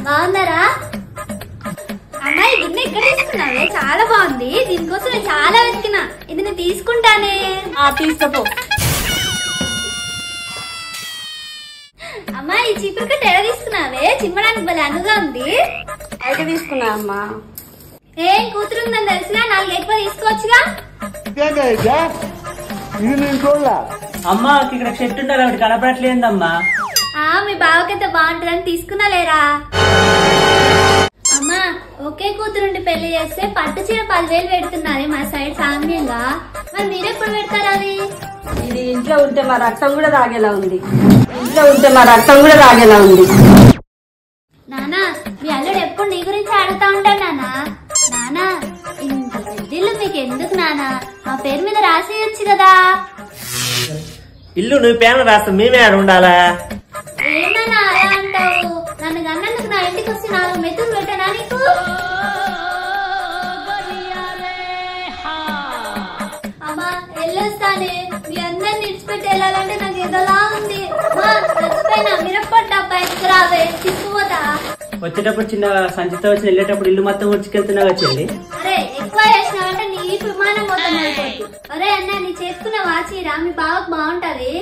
బాగున్నారా? అమ్మాయి గిన్నె ఎక్కడ తీసుకున్నావే? చాలా బాగుంది. దీనికోసం నేను చాలా వెతికినా. ఇది నేను తీసుకుంటానే. తీసుకోపో. అమ్మాయి చీపురు కట్ట ఎక్కడ తీసుకున్నావే? చిమ్మడానికి భలే అనుగా ఉంది. అయితే తీసుకున్నా అమ్మా. ఏం కూతురుందని తెలిసినా 4 ఎక్కువ తీసుకోవచ్చుగా. అమ్మా ఇక్కడ చెట్టు ఉండాలి, ఒకటి కనపడట్లేదమ్మా. మీ బావకైతే బాగుంటుందని తీసుకున్నా లేరా? అమ్మా ఒకే కూతురుండి పెళ్లి చేస్తే పట్టు చీర 10,000 పెడుతున్నారు మా సైడ్ సామ్యంగా. మరి మీరెప్పుడు పెడతారు అది? ఇది ఇంట్లో ఉంటే మా రక్తం కూడా తాగేలా ఉంది. ఇంట్లో ఉంటే మా రక్తం కూడా తాగేలా ఉంది. నానా మీ అల్లుడు ఎప్పుడు నీ గురించి అడుగుతా ఉంటాడు నానా. నానా ఇంత పెద్దిల్లు మీకు ఎందుకు నానా? మా పేరు మీద రాసేయచ్చు కదా. ఇల్లు నువ్వు పేరు రాస్తా, మేమే ఆడ ఉండాలా? ఏమన్నా అలా అంటావు? నన్ను గన్నందుకు నా ఇంటికి వచ్చి 4 మెతులు పెట్టానా నీకు? అమ్మా వెళ్ళొస్తానే. మీ అందరిని విడిచిపెట్టి వెళ్ళాలంటే నాకు ఏదోలా ఉంది. చచ్చిపోయినా మిరప్పటి డబ్బా ఎత్తుకురావే, తీసుకుపోతా. వచ్చేటప్పుడు చిన్న సంచితో వచ్చి వెళ్ళేటప్పుడు ఇల్లు మొత్తం ఉడిచికెళ్తున్నావా చెల్లి? అరే ఎక్కువ చేసినావంటే నీ విమానం మొత్తం అయిపోతుంది. అరే అన్న నీ చేసుకున్న వాచిరా మీ బావకు బాగుంటది.